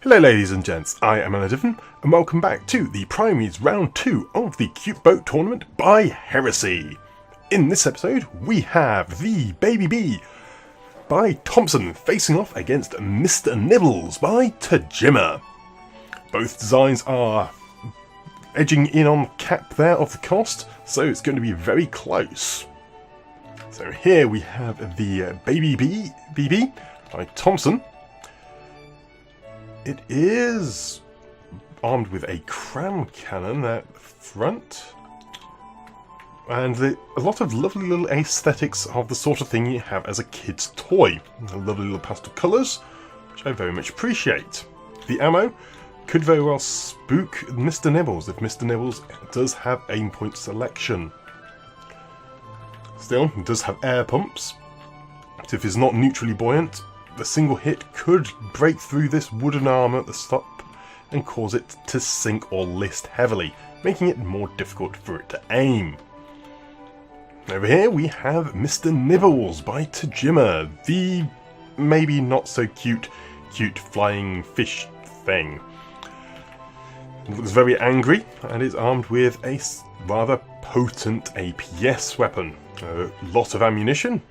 Hello ladies and gents, I am Anna and welcome back to the Primaries Round 2 of the Cute Boat Tournament by Heresy. In this episode we have the Baby Bee by Thompson facing off against Mr. Nibbles by Tajima. Both designs are edging in on the cap there of the cost, so it's going to be very close. So here we have the Baby Bee by Thompson. It is armed with a cram cannon at the front, and a lot of lovely little aesthetics of the sort of thing you have as a kid's toy. Lovely little pastel colours, which I very much appreciate. The ammo could very well spook Mr. Nibbles if Mr. Nibbles does have aim point selection. Still, it does have air pumps, so if it's not neutrally buoyant, a single hit could break through this wooden armour at the top and cause it to sink or list heavily, making it more difficult for it to aim. Over here we have Mr. Nibbles by Tajima, the maybe not so cute flying fish thing. It looks very angry and is armed with a rather potent APS weapon. A lot of ammunition,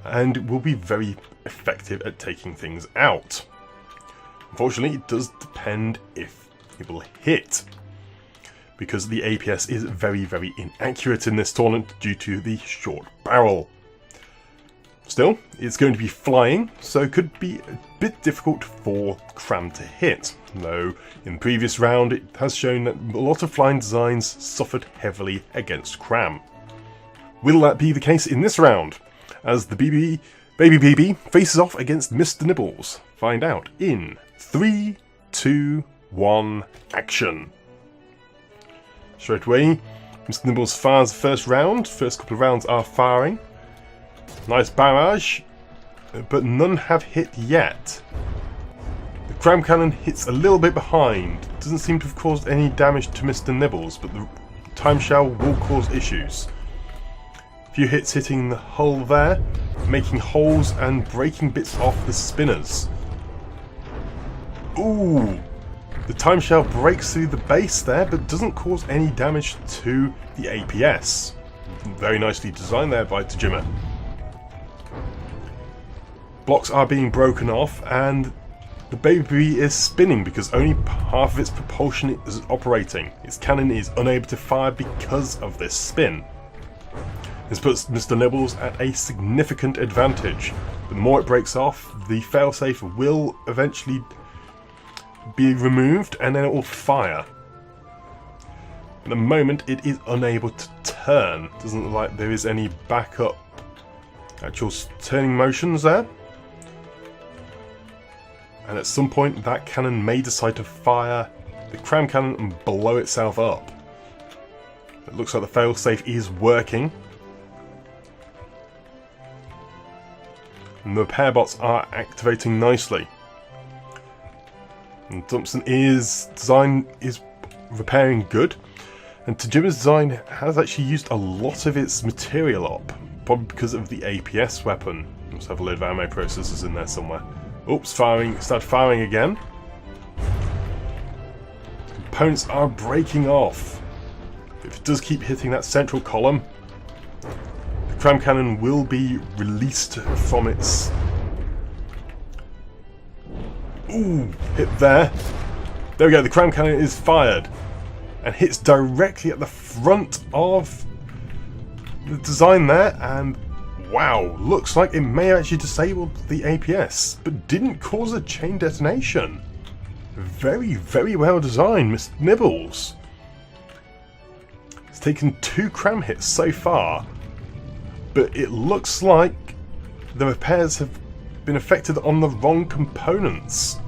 and will be very effective at taking things out. Unfortunately, it does depend if it will hit, because the APS is very inaccurate in this tournament due to the short barrel. Still, it's going to be flying, so it could be a bit difficult for Cram to hit, though in the previous round it has shown that a lot of flying designs suffered heavily against Cram. Will that be the case in this round, as the Baby Bee faces off against Mr. Nibbles? Find out in 3, 2, 1, action. Straight away, Mr. Nibbles fires the first round. First couple of rounds are firing. Nice barrage, but none have hit yet. The cram cannon hits a little bit behind. Doesn't seem to have caused any damage to Mr. Nibbles, but the time shell will cause issues. A few hits hitting the hull there, making holes and breaking bits off the spinners. Ooh! The time shell breaks through the base there, but doesn't cause any damage to the APS. Very nicely designed there by Tajima. Blocks are being broken off, and the Baby Bee is spinning because only half of its propulsion is operating. Its cannon is unable to fire because of this spin. This puts Mr. Nibbles at a significant advantage. The more it breaks off, the failsafe will eventually be removed and then it will fire. At the moment it is unable to turn. Doesn't look like there is any backup actual turning motions there. And at some point that cannon may decide to fire the cram cannon and blow itself up. It looks like the failsafe is working. And the repair bots are activating nicely. And Thompson design is repairing good. And Tajima's design has actually used a lot of its material up, probably because of the APS weapon. Must have a load of ammo processors in there somewhere. Oops, start firing again. Components are breaking off. If it does keep hitting that central column, cram cannon will be released from its... Ooh, hit there. There we go, the cram cannon is fired and hits directly at the front of the design there, and wow, looks like it may have actually disabled the APS, but didn't cause a chain detonation. Very well designed, Mr. Nibbles. It's taken 2 cram hits so far, but it looks like the repairs have been affected on the wrong components.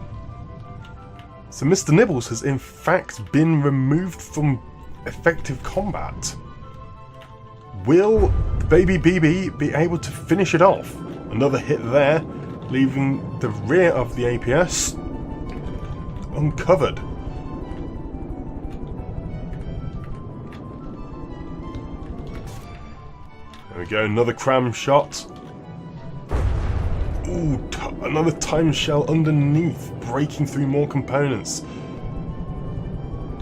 So Mr. Nibbles has in fact been removed from effective combat. Will the Baby Bee be able to finish it off? Another hit there, leaving the rear of the APS uncovered. There we go, another cram shot. Ooh, another time shell underneath, breaking through more components.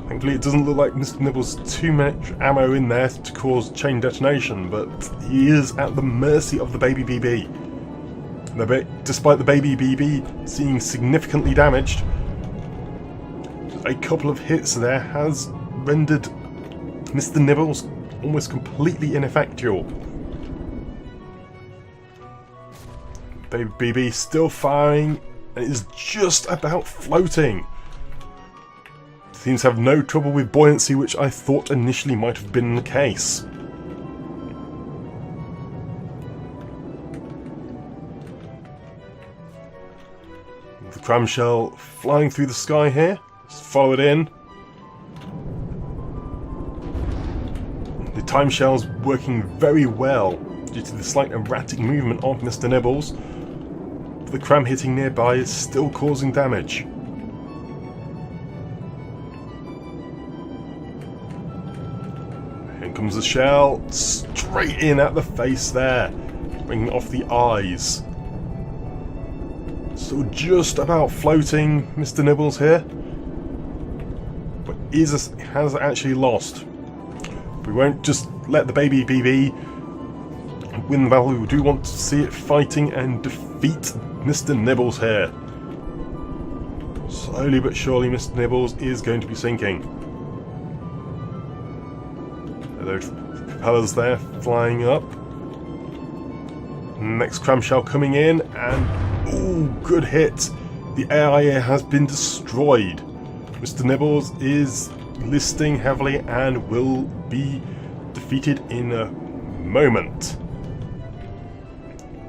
Thankfully it doesn't look like Mr. Nibbles too much ammo in there to cause chain detonation, but he is at the mercy of the baby BB. Despite the baby BB seeming significantly damaged, a couple of hits there has rendered Mr. Nibbles almost completely ineffectual. Baby BB still firing and is just about floating. Seems to have no trouble with buoyancy, which I thought initially might have been the case. The cramshell flying through the sky here. Let's follow it in. The time shell's working very well due to the slight erratic movement of Mr. Nibbles. The cram hitting nearby is still causing damage. Here comes the shell, straight in at the face there, bringing off the eyes. Still just about floating, Mr. Nibbles here, but has actually lost. We won't just let the baby BB win the battle. We do want to see it fighting and defeat Mr. Nibbles here. Slowly but surely Mr. Nibbles is going to be sinking. Those propellers there flying up. Next cramshell coming in, and ooh, good hit. The AIA has been destroyed. Mr. Nibbles is listing heavily and will be defeated in a moment.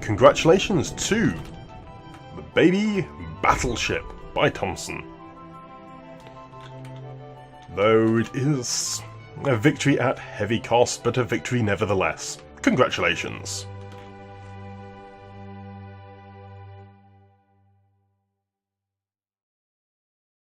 Congratulations to the Baby Battleship by Thompson. Though it is a victory at heavy cost, but a victory nevertheless. Congratulations.